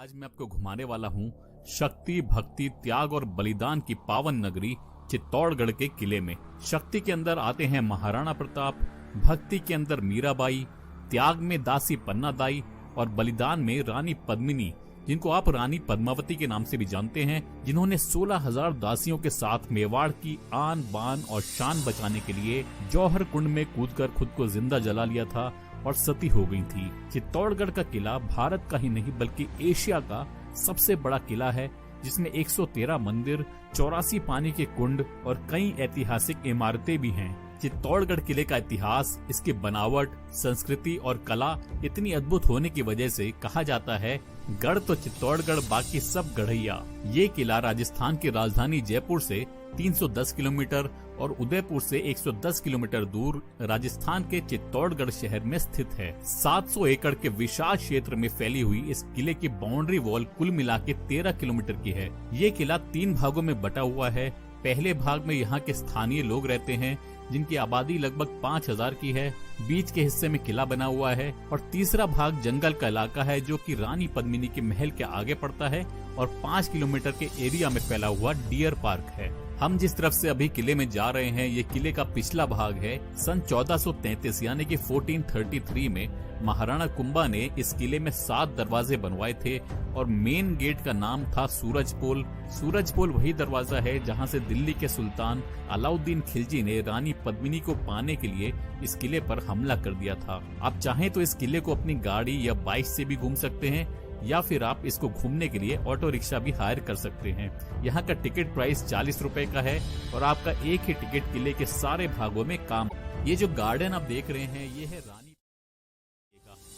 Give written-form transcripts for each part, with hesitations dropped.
आज मैं आपको घुमाने वाला हूँ शक्ति, भक्ति, त्याग और बलिदान की पावन नगरी चित्तौड़गढ़ के किले में। शक्ति के अंदर आते हैं महाराणा प्रताप, भक्ति के अंदर मीराबाई, त्याग में दासी पन्नादाई और बलिदान में रानी पद्मिनी, जिनको आप रानी पद्मावती के नाम से भी जानते हैं, जिन्होंने 16,000 दासियों के साथ मेवाड़ की आन बान और शान बचाने के लिए जौहर कुंड में कूदकर खुद को जिंदा जला लिया था और सती हो गई थी। चित्तौड़गढ़ का किला भारत का ही नहीं बल्कि एशिया का सबसे बड़ा किला है, जिसमें 113 मंदिर, 84 पानी के कुंड और कई ऐतिहासिक इमारतें भी हैं। चित्तौड़गढ़ किले का इतिहास, इसकी बनावट, संस्कृति और कला इतनी अद्भुत होने की वजह से कहा जाता है, गढ़ तो चित्तौड़गढ़ बाकी सब गढ़ैया। ये किला राजस्थान की राजधानी जयपुर से 310 किलोमीटर और उदयपुर से 110 किलोमीटर दूर राजस्थान के चित्तौड़गढ़ शहर में स्थित है। 700 एकड़ के विशाल क्षेत्र में फैली हुई इस किले की बाउंड्री वॉल कुल मिला के 13 किलोमीटर की है। ये किला 3 भागों में बटा हुआ है। पहले भाग में यहाँ के स्थानीय लोग रहते हैं, जिनकी आबादी लगभग 5,000 की है। बीच के हिस्से में किला बना हुआ है और तीसरा भाग जंगल का इलाका है, जो कि रानी पद्मिनी के महल के आगे पड़ता है और 5 किलोमीटर के एरिया में फैला हुआ डियर पार्क है। हम जिस तरफ से अभी किले में जा रहे हैं, ये किले का पिछला भाग है। सन 1433 यानी कि 1433 में महाराणा कुंभा ने इस किले में 7 दरवाजे बनवाए थे और मेन गेट का नाम था सूरजपोल। सूरजपोल वही दरवाजा है जहां से दिल्ली के सुल्तान अलाउद्दीन खिलजी ने रानी पद्मिनी को पाने के लिए इस किले पर हमला कर दिया था। आप चाहें तो इस किले को अपनी गाड़ी या बाइक से भी घूम सकते हैं, या फिर आप इसको घूमने के लिए ऑटो रिक्शा भी हायर कर सकते हैं। यहाँ का टिकट प्राइस 40 रुपए का है और आपका एक ही टिकट किले के सारे भागों में काम। ये जो गार्डन आप देख रहे हैं, ये है रानी।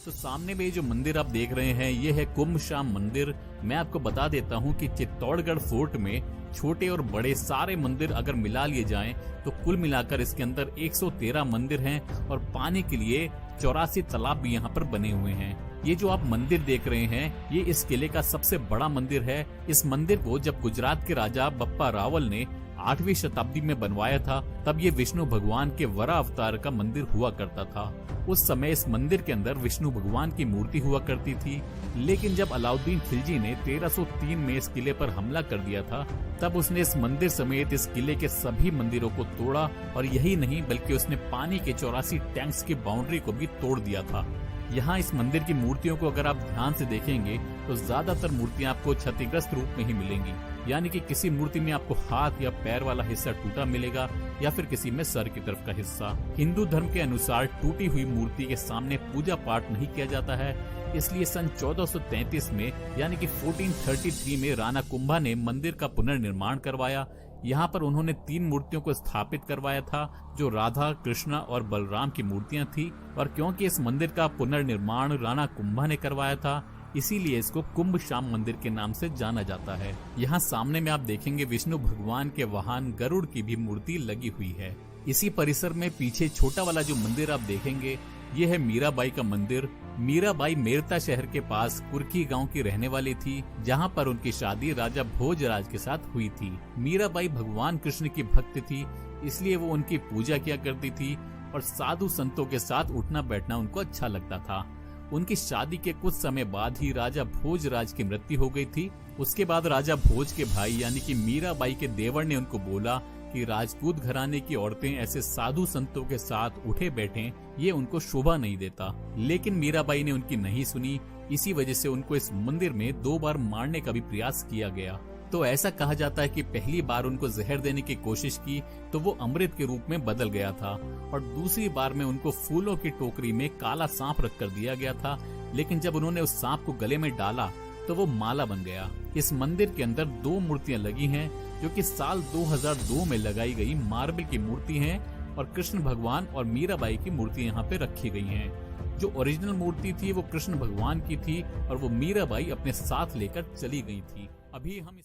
तो सामने में जो मंदिर आप देख रहे हैं, ये है कुंभ श्याम मंदिर। मैं आपको बता देता हूँ कि चित्तौड़गढ़ फोर्ट में छोटे और बड़े सारे मंदिर अगर मिला लिए जाएं तो कुल मिलाकर इसके अंदर 113 मंदिर हैं और पानी के लिए 84 तालाब भी यहाँ पर बने हुए हैं। ये जो आप मंदिर देख रहे हैं, ये इस किले का सबसे बड़ा मंदिर है। इस मंदिर को जब गुजरात के राजा बप्पा रावल ने 8वीं शताब्दी में बनवाया था, तब ये विष्णु भगवान के वरा अवतार का मंदिर हुआ करता था। उस समय इस मंदिर के अंदर विष्णु भगवान की मूर्ति हुआ करती थी, लेकिन जब अलाउद्दीन खिलजी ने 1303 में इस किले पर हमला कर दिया था, तब उसने इस मंदिर समेत इस किले के सभी मंदिरों को तोड़ा और यही नहीं बल्कि उसने पानी के 84 टैंक्स की बाउंड्री को भी तोड़ दिया था। यहाँ इस मंदिर की मूर्तियों को अगर आप ध्यान से देखेंगे तो ज्यादातर मूर्तियां आपको क्षतिग्रस्त रूप में ही मिलेंगी, यानी कि किसी मूर्ति में आपको हाथ या पैर वाला हिस्सा टूटा मिलेगा या फिर किसी में सर की तरफ का हिस्सा। हिंदू धर्म के अनुसार टूटी हुई मूर्ति के सामने पूजा पाठ नहीं किया जाता है, इसलिए सन 1433 में यानी कि 1433 में राणा कुंभा ने मंदिर का पुनर्निर्माण करवाया। यहाँ पर उन्होंने 3 मूर्तियों को स्थापित करवाया था, जो राधा, कृष्णा और बलराम की मूर्तियां थी। और क्योंकि इस मंदिर का पुनर्निर्माण राणा कुंभा ने करवाया था, इसीलिए इसको कुंभ श्याम मंदिर के नाम से जाना जाता है। यहाँ सामने में आप देखेंगे विष्णु भगवान के वाहन गरुड़ की भी मूर्ति लगी हुई है। इसी परिसर में पीछे छोटा वाला जो मंदिर आप देखेंगे, ये है मीराबाई का मंदिर। मीराबाई मेरता शहर के पास कुर्की गांव की रहने वाली थी, जहां पर उनकी शादी राजा भोजराज के साथ हुई थी। मीराबाई भगवान कृष्ण की भक्त थी, इसलिए वो उनकी पूजा किया करती थी और साधु संतों के साथ उठना बैठना उनको अच्छा लगता था। उनकी शादी के कुछ समय बाद ही राजा भोजराज की मृत्यु हो गई थी। उसके बाद राजा भोज के भाई यानी कि मीराबाई के देवर ने उनको बोला कि राजपूत घराने की औरतें ऐसे साधु संतों के साथ उठे बैठें, ये उनको शोभा नहीं देता। लेकिन मीराबाई ने उनकी नहीं सुनी, इसी वजह से उनको इस मंदिर में 2 बार मारने का भी प्रयास किया गया। तो ऐसा कहा जाता है कि पहली बार उनको जहर देने की कोशिश की तो वो अमृत के रूप में बदल गया था, और दूसरी बार में उनको फूलों की टोकरी में काला सांप रख कर दिया गया था। लेकिन जब उन्होंने उस सांप को गले में डाला तो वो माला बन गया। इस मंदिर के अंदर 2 मूर्तियां लगी हैं, जो कि साल 2002 में लगाई गई मार्बल की मूर्ति हैं, और कृष्ण भगवान और मीराबाई की मूर्ति यहाँ पे रखी गई हैं। जो ओरिजिनल मूर्ति थी वो कृष्ण भगवान की थी और वो मीराबाई अपने साथ लेकर चली गई थी। अभी हम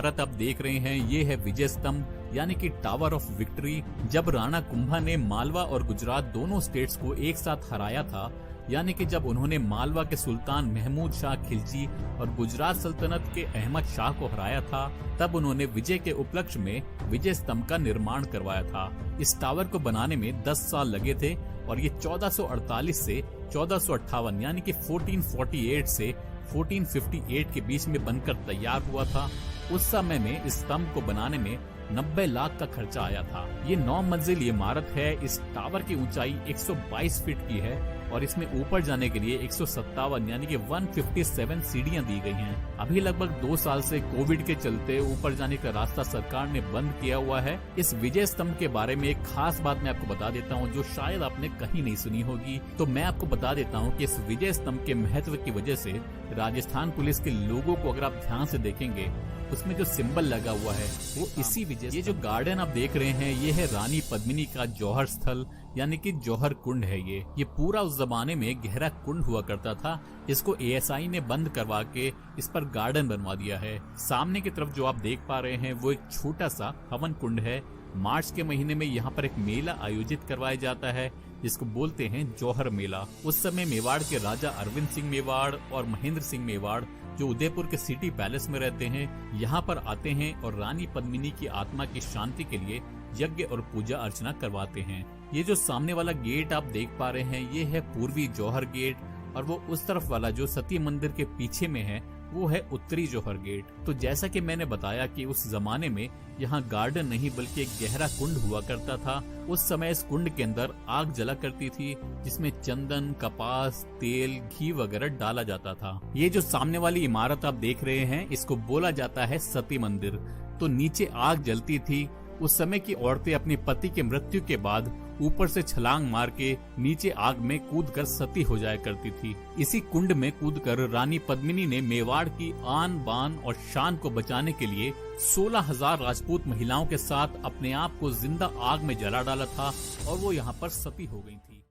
इमारत आप देख रहे हैं, ये है विजय स्तंभ। यानी कि टावर ऑफ विक्ट्री। जब राणा कुंभा ने मालवा और गुजरात दोनों स्टेट्स को एक साथ हराया था, यानी कि जब उन्होंने मालवा के सुल्तान महमूद शाह खिलजी और गुजरात सल्तनत के अहमद शाह को हराया था, तब उन्होंने विजय के उपलक्ष्य में विजय स्तंभ का निर्माण करवाया था। इस टावर को बनाने में 10 साल लगे थे और ये 1448 से 1458 यानी कि 1448 से 1458 के बीच में बनकर तैयार हुआ था। उस समय में इस स्तंभ को बनाने में 90 लाख का खर्चा आया था। ये 9 मंजिल इमारत है। इस टावर की ऊंचाई 122 फीट की है और इसमें ऊपर जाने के लिए 157 यानी कि 157 सीढ़ियां दी गई हैं। अभी लगभग 2 साल से कोविड के चलते ऊपर जाने का रास्ता सरकार ने बंद किया हुआ है। इस विजय स्तंभ के बारे में एक खास बात मैं आपको बता देता हूं, जो शायद आपने कहीं नहीं सुनी होगी। तो मैं आपको बता देता हूं कि इस विजय स्तंभ के महत्व की वजह से राजस्थान पुलिस के लोगों को अगर आप ध्यान से देखेंगे, उसमें जो सिंबल लगा हुआ है वो इसी वजह से। ये जो गार्डन आप देख रहे हैं, ये है रानी पद्मिनी का जौहर स्थल यानी कि जौहर कुंड है। ये पूरा उस जमाने में गहरा कुंड हुआ करता था। इसको एएसआई ने बंद करवा के इस पर गार्डन बनवा दिया है। सामने की तरफ जो आप देख पा रहे हैं वो एक छोटा सा हवन कुंड है। मार्च के महीने में यहाँ पर एक मेला आयोजित करवाया जाता है जिसको बोलते हैं जौहर मेला। उस समय मेवाड़ के राजा अरविंद सिंह मेवाड़ और महेंद्र सिंह मेवाड़, जो उदयपुर के सिटी पैलेस में रहते हैं, यहाँ पर आते हैं और रानी पद्मिनी की आत्मा की शांति के लिए यज्ञ और पूजा अर्चना करवाते हैं। ये जो सामने वाला गेट आप देख पा रहे हैं, ये है पूर्वी जौहर गेट, और वो उस तरफ वाला जो सती मंदिर के पीछे में है वो है उत्तरी जौहर गेट। तो जैसा कि मैंने बताया कि उस जमाने में यहाँ गार्डन नहीं बल्कि एक गहरा कुंड हुआ करता था। उस समय इस कुंड के अंदर आग जला करती थी जिसमें चंदन, कपास, तेल, घी वगैरह डाला जाता था। ये जो सामने वाली इमारत आप देख रहे हैं, इसको बोला जाता है सती मंदिर। तो नीचे आग जलती थी। उस समय की औरतें अपने पति के मृत्यु के बाद ऊपर से छलांग मार के नीचे आग में कूदकर सती हो जाया करती थी। इसी कुंड में कूदकर रानी पद्मिनी ने मेवाड़ की आन बान और शान को बचाने के लिए 16,000 राजपूत महिलाओं के साथ अपने आप को जिंदा आग में जला डाला था और वो यहाँ पर सती हो गई थी।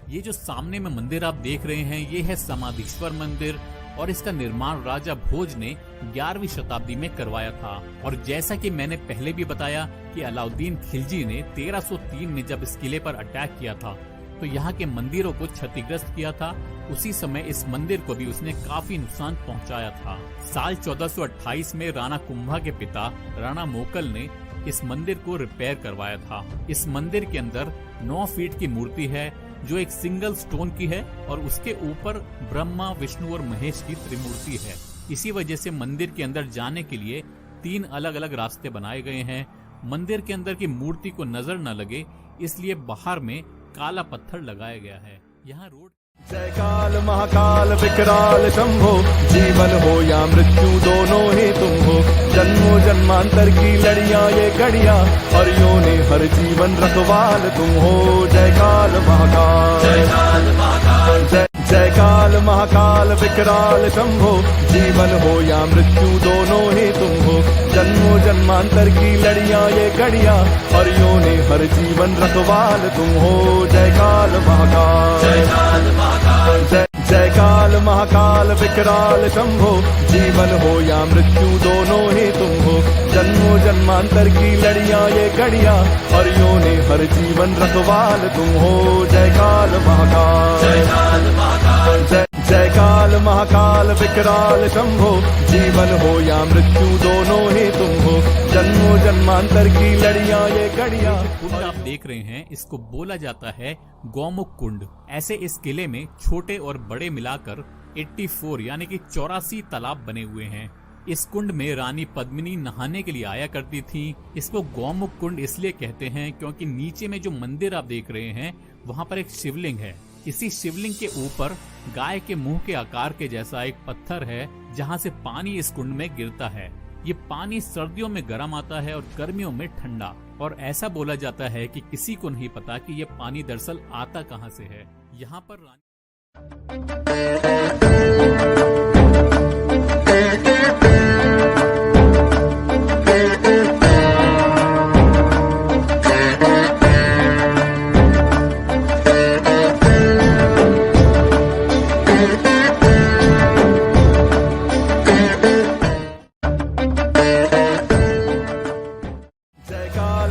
ये जो सामने में मंदिर आप देख रहे हैं, ये है समाधीश्वर मंदिर और इसका निर्माण राजा भोज ने 11वीं शताब्दी में करवाया था। और जैसा कि मैंने पहले भी बताया कि अलाउद्दीन खिलजी ने 1303 में जब इस किले पर अटैक किया था तो यहाँ के मंदिरों को क्षतिग्रस्त किया था। उसी समय इस मंदिर को भी उसने काफी नुकसान पहुँचाया था। साल 1428 में राणा कुंभा के पिता राणा मोकल ने इस मंदिर को रिपेयर करवाया था। इस मंदिर के अंदर 9 फीट की मूर्ति है जो एक सिंगल स्टोन की है और उसके ऊपर ब्रह्मा, विष्णु और महेश की त्रिमूर्ति है। इसी वजह से मंदिर के अंदर जाने के लिए 3 अलग अलग रास्ते बनाए गए हैं। मंदिर के अंदर की मूर्ति को नजर न लगे इसलिए बाहर में काला पत्थर लगाया गया है। यहाँ रोड जय काल महाकाल विकराल शंभो, जीवन हो या मृत्यु दोनों ही तुम हो। जन्मों जन्मांतर की लड़ियां ये घड़ियां, हरियों ने हर जीवन रखवाल तुम हो। जय काल महाकाल, जय काल महाकाल, जय काल महाकाल विकराल शंभो, जीवन हो या मृत्यु दोनों ही तुम हो। जन्मों जन्मांतर की लड़ियां ये घड़ियां, हरियों ने हर जीवन रखवाल तुम हो। जय काल महाकाल, जय काल महाकाल, जय काल महाकाल विकराल शंभो, जीवन हो या मृत्यु दोनों ही तुम हो। जन्मों जन्मांतर की लड़ियां ये घड़ियां, हरियों ने हर जीवन रखवाल तुम हो। जय काल महाकाल, जय काल महाकाल, जय काल महाकाल विकराल शंभो, जीवन हो या मृत्यु दोनों ही तुम हो। जन्मों जन्मांतर की लड़ियां ये घड़ियां। कुंड आप देख रहे हैं, इसको बोला जाता है गौमुख कुंड। ऐसे इस किले में छोटे और बड़े मिलाकर 84 यानी कि 84 तालाब बने हुए हैं। इस कुंड में रानी पद्मिनी नहाने के लिए आया करती थी। इसको गौमुख कुंड इसलिए कहते हैं क्योंकि नीचे में जो मंदिर आप देख रहे हैं वहाँ पर एक शिवलिंग है। इसी शिवलिंग के ऊपर गाय के मुंह के आकार के जैसा एक पत्थर है जहाँ से पानी इस कुंड में गिरता है। ये पानी सर्दियों में गर्म आता है और गर्मियों में ठंडा। और ऐसा बोला जाता है कि किसी को नहीं पता कि ये पानी दरअसल आता कहाँ से है। यहाँ पर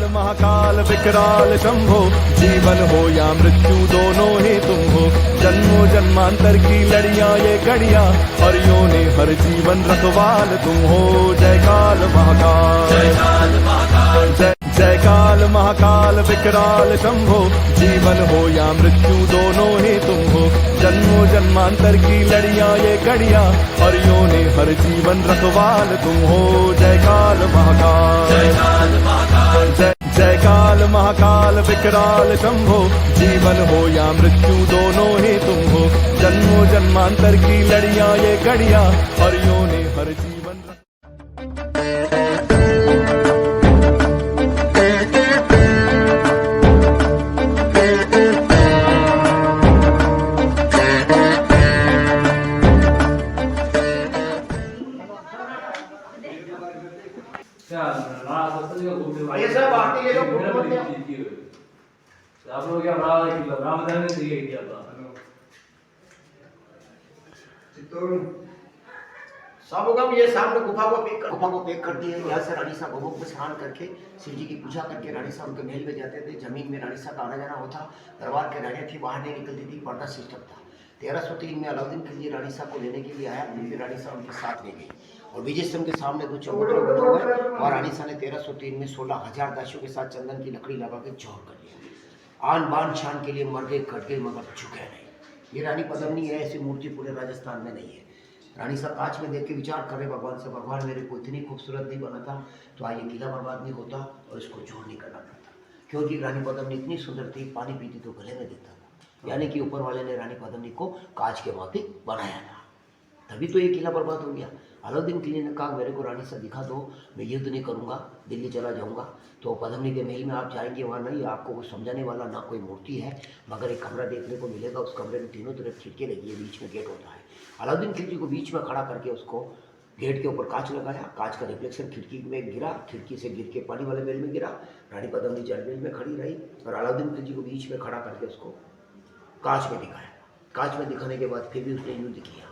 महाकाल विकराल शंभो जीवन हो या मृत्यु दोनों ही तुम हो जन्मों जन्मांतर की लड़ियां ये घड़ियां और योनि हर जीवन रखवाल तुम हो जय काल महाकाल जय काल महाकाल विकराल शंभो जीवन हो या मृत्यु दोनों ही तुम हो जन्मों जन्मांतर की लड़ियां ये घड़ियां और योनि हर जीवन रखवाल तुम हो जय काल महाकाल जय काल महाकाल विकराल शंभो जीवन हो या मृत्यु दोनों ही तुम हो जन्मों जन्मांतर की लड़ियां ये घड़ियां और योनि हर जीवन ये सब आरती ले लो फोटो मत ले आप लोग क्या रामधन ने दिए किया था सब होगा ये सामने गुफा को पैक कर दिए। यहाँ से रानी साहब गोमुख में स्नान करके शिव जी की पूजा करके रानी साहब उनके महल में जाते थे। जमीन में रानी साहब का आना जाना होता, दरबार के रानियाँ थी बाहर नहीं निकलती थी, पर्दा सिस्टम था। 1303 में अलाउद्दीन खिलजी रानी साहब को लेने के लिए आया, फिर रानी साहब उनके साथ ले गई और विजय स्तंभ के सामने दो चौबूतरे बने हुए और रानी साहब ने 1303 में 16,000 दासियों के साथ चंदन की लकड़ी लगा के जोर कर लिया। आन बान शान के लिए मर गए कट गए मगर झुके नहीं। ये रानी पद्मिनी है, ऐसी मूर्ति पूरे राजस्थान में नहीं है। रानी साहब कांच में देख के विचार करे भगवान से, भगवान मेरे को इतनी खूबसूरत नहीं बना था तो आज ये किला बर्बाद नहीं होता और इसको जोड़ नहीं करना पड़ता, क्योंकि रानी पद्मिनी इतनी सुंदर थी, पानी पीती तो गले में देता था। यानी कि ऊपर वाले ने रानी पद्मिनी को कांच के माफिक बनाया था, तभी तो ये किला बर्बाद हो गया। अलाउद्दीन खिलजी ने कहा मेरे को रानी से दिखा दो, मैं युद्ध नहीं करूंगा, दिल्ली चला जाऊंगा। तो पद्मिनी के महल में आप जाएंगे, वहाँ नहीं आपको कुछ समझाने वाला ना कोई मूर्ति है, मगर एक कमरा देखने को मिलेगा। उस कमरे में तीनों तरफ खिड़की लगी है, बीच में गेट होता है। अलाउद्दीन खिलजी को बीच में खड़ा करके उसको गेट के ऊपर कांच लगाया, कांच का रिफ्लेक्शन खिड़की में गिरा, खिड़की से गिर के पानी वाले महल में गिरा। रानी पद्मिनी जल महल में खड़ी रही और अलाउद्दीन खिलजी को बीच में खड़ा करके उसको कांच में दिखाया। कांच में दिखाने के बाद फिर भी उसने युद्ध किया,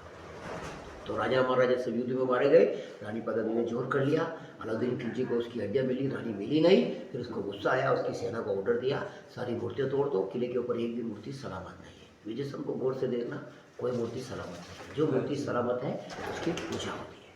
तो राजा महाराजा सब युद्ध में मारे गए। रानी पद्मिनी ने जोर कर लिया, अलाउद्दीन खिलजी को उसकी हड्डियां मिली, रानी मिली नहीं। फिर उसको गुस्सा आया, उसकी सेना को ऑर्डर दिया सारी मूर्तियां तोड़ दो, किले के ऊपर एक भी मूर्ति सलामत नहीं है। विजय स्तंभ को गौर से देखना, कोई मूर्ति सलामत नहीं है, जो मूर्ति सलामत है उसकी पूजा होती है।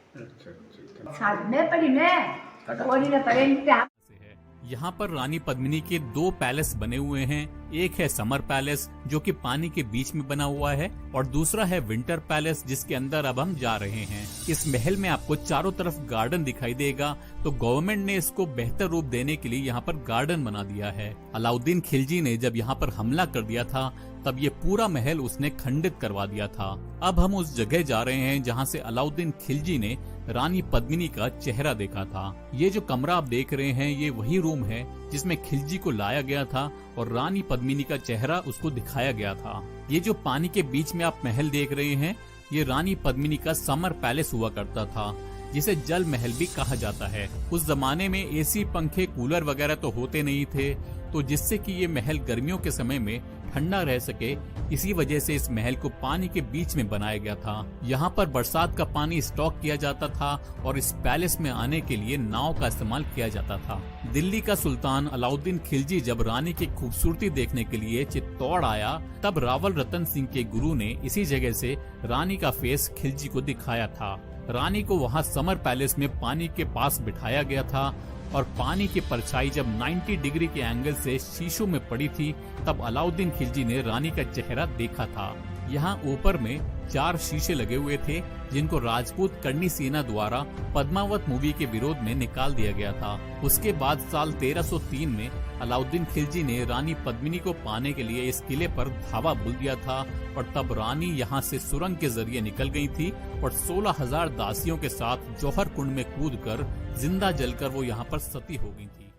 यहाँ पर रानी पद्मिनी के 2 पैलेस बने हुए हैं। एक है समर पैलेस जो कि पानी के बीच में बना हुआ है और दूसरा है विंटर पैलेस जिसके अंदर अब हम जा रहे हैं। इस महल में आपको चारों तरफ गार्डन दिखाई देगा, तो गवर्नमेंट ने इसको बेहतर रूप देने के लिए यहाँ पर गार्डन बना दिया है। अलाउद्दीन खिलजी ने जब यहाँ पर हमला कर दिया था तब ये पूरा महल उसने खंडित करवा दिया था। अब हम उस जगह जा रहे हैं जहाँ से अलाउद्दीन खिलजी ने रानी पद्मिनी का चेहरा देखा था। ये जो कमरा आप देख रहे हैं ये वही रूम है जिसमें खिलजी को लाया गया था और रानी पद्मिनी का चेहरा उसको दिखाया गया था। ये जो पानी के बीच में आप महल देख रहे हैं ये रानी पद्मिनी का समर पैलेस हुआ करता था, जिसे जल महल भी कहा जाता है। उस जमाने में एसी, पंखे, कूलर वगैरह तो होते नहीं थे, तो जिससे कि ये महल गर्मियों के समय में ठंडा रह सके, इसी वजह से इस महल को पानी के बीच में बनाया गया था। यहाँ पर बरसात का पानी स्टॉक किया जाता था और इस पैलेस में आने के लिए नाव का इस्तेमाल किया जाता था। दिल्ली का सुल्तान अलाउद्दीन खिलजी जब रानी की खूबसूरती देखने के लिए चित्तौड़ आया, तब रावल रतन सिंह के गुरु ने इसी जगह से रानी का फेस खिलजी को दिखाया था। रानी को वहाँ समर पैलेस में पानी के पास बिठाया गया था और पानी की परछाई जब 90 डिग्री के एंगल से शीशों में पड़ी थी तब अलाउद्दीन खिलजी ने रानी का चेहरा देखा था। यहाँ ऊपर में 4 शीशे लगे हुए थे जिनको राजपूत करनी सेना द्वारा पद्मावत मूवी के विरोध में निकाल दिया गया था। उसके बाद साल 1303 में अलाउद्दीन खिलजी ने रानी पद्मिनी को पाने के लिए इस किले पर धावा बोल दिया था और तब रानी यहाँ से सुरंग के जरिए निकल गई थी और 16,000 दासियों के साथ जौहर कुंड में कूदकर जिंदा जलकर वो यहाँ पर सती हो गई थी।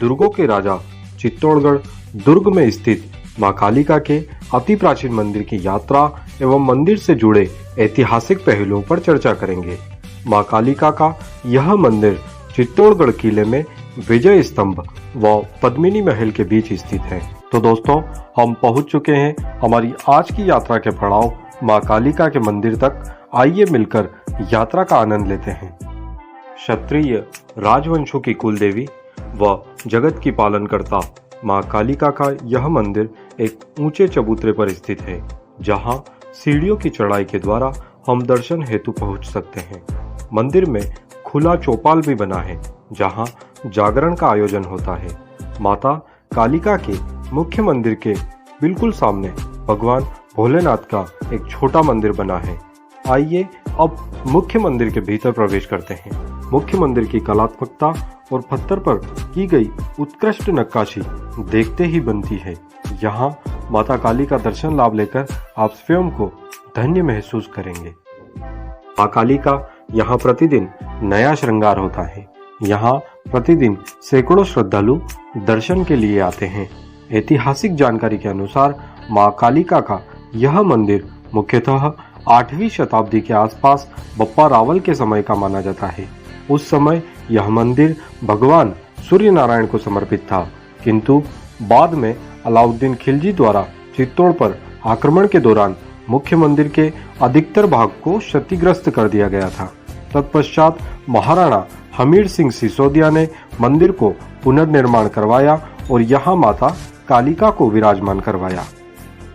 दुर्गों के राजा चित्तौड़गढ़ दुर्ग में स्थित मां कालिका के अति प्राचीन मंदिर की यात्रा एवं मंदिर से जुड़े ऐतिहासिक पहलुओं पर चर्चा करेंगे। मां कालिका का यह मंदिर चित्तौड़गढ़ किले में विजय स्तंभ व पद्मिनी महल के बीच स्थित है। तो दोस्तों, हम पहुंच चुके हैं हमारी आज की यात्रा के पड़ाव मां कालिका के मंदिर तक। आइए मिलकर यात्रा का आनंद लेते हैं। क्षत्रिय राजवंशों की कुलदेवी व जगत की पालनकर्ता मां कालिका का यह मंदिर एक ऊंचे चबूतरे पर स्थित है, जहां सीढ़ियों की चढ़ाई के द्वारा हम दर्शन हेतु पहुंच सकते हैं। मंदिर में खुला चौपाल भी बना है, जहां जागरण का आयोजन होता है। माता कालिका के मुख्य मंदिर के बिल्कुल सामने भगवान भोलेनाथ का एक छोटा मंदिर बना है। आइए अब मुख्य मंदिर के भीतर प्रवेश करते हैं। मुख्य मंदिर की कलात्मकता और पत्थर पर की गई उत्कृष्ट नक्काशी देखते ही बनती है। यहाँ माता काली का दर्शन लाभ लेकर आप स्वयं को धन्य महसूस करेंगे। मां काली का यहाँ प्रतिदिन नया श्रृंगार होता है। यहाँ प्रतिदिन सैकड़ों श्रद्धालु दर्शन के लिए आते हैं। ऐतिहासिक जानकारी के अनुसार मां कालिका का यह मंदिर मुख्यतः 8वीं शताब्दी के आसपास बप्पा रावल के समय का माना जाता है। उस समय यह मंदिर भगवान सूर्य नारायण को समर्पित था, किंतु बाद में अलाउद्दीन खिलजी द्वारा चित्तौड़ पर आक्रमण के दौरान मुख्य मंदिर के अधिकतर भाग को क्षतिग्रस्त कर दिया गया था। तत्पश्चात महाराणा हमीर सिंह सिसोदिया ने मंदिर को पुनर्निर्माण करवाया और यहाँ माता कालिका को विराजमान करवाया।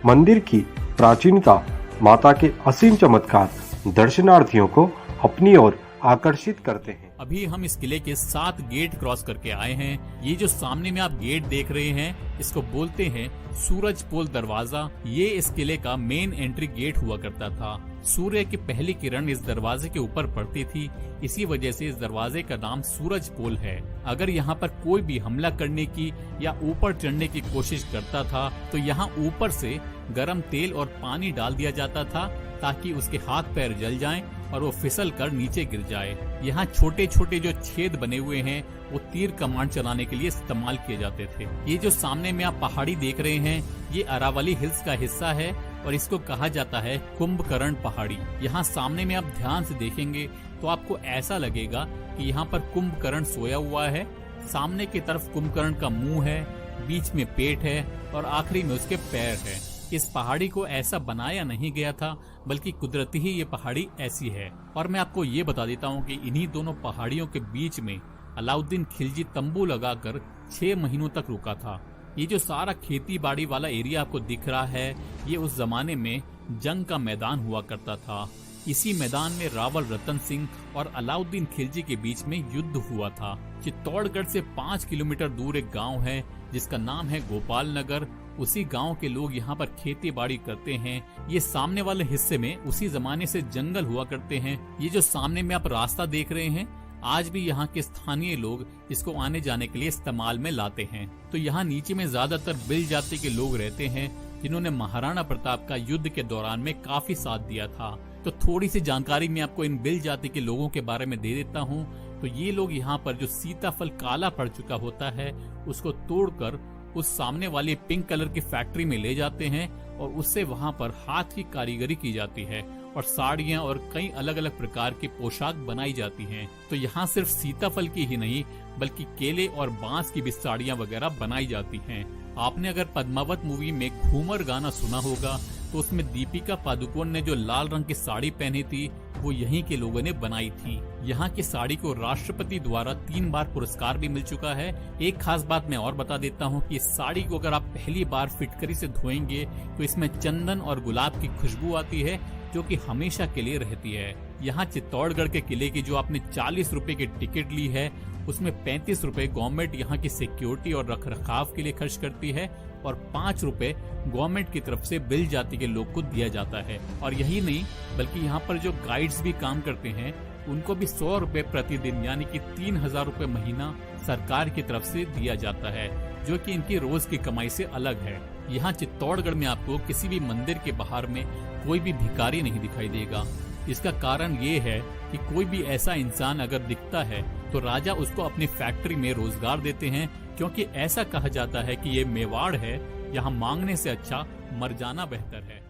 मंदिर की प्राचीनता, माता के असीम चमत्कार दर्शनार्थियों को अपनी ओर आकर्षित करते हैं। अभी हम इस किले के 7 गेट क्रॉस करके आए हैं। ये जो सामने में आप गेट देख रहे हैं, इसको बोलते हैं सूरज पोल दरवाजा। ये इस किले का मेन एंट्री गेट हुआ करता था। सूर्य की पहली किरण इस दरवाजे के ऊपर पड़ती थी, इसी वजह से इस दरवाजे का नाम सूरज पोल है। अगर यहाँ पर कोई भी हमला करने की या ऊपर चढ़ने की कोशिश करता था तो यहाँ ऊपर से गर्म तेल और पानी डाल दिया जाता था, ताकि उसके हाथ पैर जल जाएं और वो फिसल कर नीचे गिर जाए। यहाँ छोटे छोटे जो छेद बने हुए हैं वो तीर कमान चलाने के लिए इस्तेमाल किए जाते थे। ये जो सामने में आप पहाड़ी देख रहे हैं, ये अरावली हिल्स का हिस्सा है और इसको कहा जाता है कुंभकर्ण पहाड़ी। यहाँ सामने में आप ध्यान से देखेंगे तो आपको ऐसा लगेगा कि यहाँ पर कुंभकर्ण सोया हुआ है। सामने की तरफ कुंभकर्ण का मुंह है, बीच में पेट है और आखिरी में उसके पैर है। इस पहाड़ी को ऐसा बनाया नहीं गया था, बल्कि कुदरती ही ये पहाड़ी ऐसी है। और मैं आपको ये बता देता हूँ कि इन्हीं दोनों पहाड़ियों के बीच में अलाउद्दीन खिलजी तंबू लगाकर 6 महीनों तक रुका था। ये जो सारा खेती बाड़ी वाला एरिया आपको दिख रहा है, ये उस जमाने में जंग का मैदान हुआ करता था। इसी मैदान में रावल रतन सिंह और अलाउद्दीन खिलजी के बीच में युद्ध हुआ था। चित्तौड़गढ़ से 5 किलोमीटर दूर एक गांव है जिसका नाम है गोपाल नगर। उसी गांव के लोग यहाँ पर खेती बाड़ी करते हैं। ये सामने वाले हिस्से में उसी जमाने से जंगल हुआ करते हैं। ये जो सामने में आप रास्ता देख रहे हैं, आज भी यहाँ के स्थानीय लोग इसको आने जाने के लिए इस्तेमाल में लाते हैं। तो यहाँ नीचे में ज्यादातर बिल जाति के लोग रहते हैं, जिन्होंने महाराणा प्रताप का युद्ध के दौरान में काफी साथ दिया था। तो थोड़ी सी जानकारी मैं आपको इन बिल जाति के लोगों के बारे में दे देता हूँ। तो ये लोग यहाँ पर जो सीताफल काला पड़ चुका होता है, उसको तोड़कर उस सामने वाली पिंक कलर की फैक्ट्री में ले जाते हैं और उससे वहाँ पर हाथ की कारीगरी की जाती है और साड़ियाँ और कई अलग अलग प्रकार की पोशाक बनाई जाती हैं। तो यहाँ सिर्फ सीताफल की ही नहीं, बल्कि केले और बांस की भी साड़ियाँ वगैरह बनाई जाती हैं। आपने अगर पद्मावत मूवी में घूमर गाना सुना होगा, तो उसमें दीपिका पादुकोण ने जो लाल रंग की साड़ी पहनी थी, वो यहीं के लोगों ने बनाई थी। यहाँ की साड़ी को राष्ट्रपति द्वारा 3 बार पुरस्कार भी मिल चुका है। एक खास बात मैं और बता देता हूँ कि इस साड़ी को अगर आप पहली बार फिटकरी से धोएंगे तो इसमें चंदन और गुलाब की खुशबू आती है, जो कि हमेशा के लिए रहती है। यहाँ चित्तौड़गढ़ के किले की जो आपने 40 रुपए की टिकट ली है, उसमें 35 रुपए गवर्नमेंट यहाँ की सिक्योरिटी और रखरखाव के लिए खर्च करती है और 5 रुपए गवर्नमेंट की तरफ से बिल जाति के लोग को दिया जाता है। और यही नहीं, बल्कि यहाँ पर जो गाइड्स भी काम करते हैं, उनको भी 100 रुपए प्रतिदिन यानी कि 3000 रुपए महीना सरकार की तरफ से दिया जाता है, जो कि इनकी रोज की कमाई से अलग है। यहाँ चित्तौड़गढ़ में आपको किसी भी मंदिर के बाहर में कोई भी भिखारी नहीं दिखाई देगा। इसका कारण ये है कि कोई भी ऐसा इंसान अगर दिखता है तो राजा उसको अपनी फैक्ट्री में रोजगार देते हैं, क्योंकि ऐसा कहा जाता है कि ये मेवाड़ है, यहाँ मांगने से अच्छा मर जाना बेहतर है।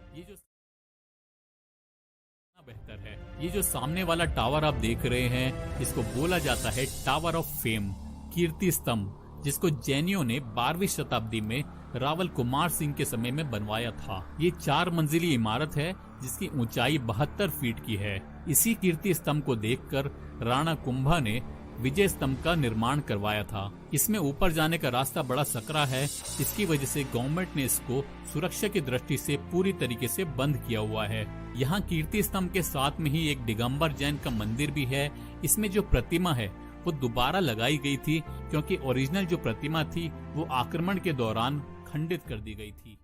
ये जो सामने वाला टावर आप देख रहे हैं, इसको बोला जाता है टावर ऑफ फेम, कीर्ति स्तंभ, जिसको जैनियों ने 12वीं शताब्दी में रावल कुमार सिंह के समय में बनवाया था। ये 4 मंजिली इमारत है जिसकी ऊंचाई 72 फीट की है। इसी कीर्ति स्तंभ को देखकर राणा कुंभा ने विजय स्तंभ का निर्माण करवाया था। इसमें ऊपर जाने का रास्ता बड़ा सकरा है, इसकी वजह से गवर्नमेंट ने इसको सुरक्षा की दृष्टि से पूरी तरीके से बंद किया हुआ है। यहाँ कीर्ति स्तंभ के साथ में ही एक दिगंबर जैन का मंदिर भी है। इसमें जो प्रतिमा है वो दोबारा लगाई गई थी, क्योंकि ओरिजिनल जो प्रतिमा थी वो आक्रमण के दौरान खंडित कर दी गई थी।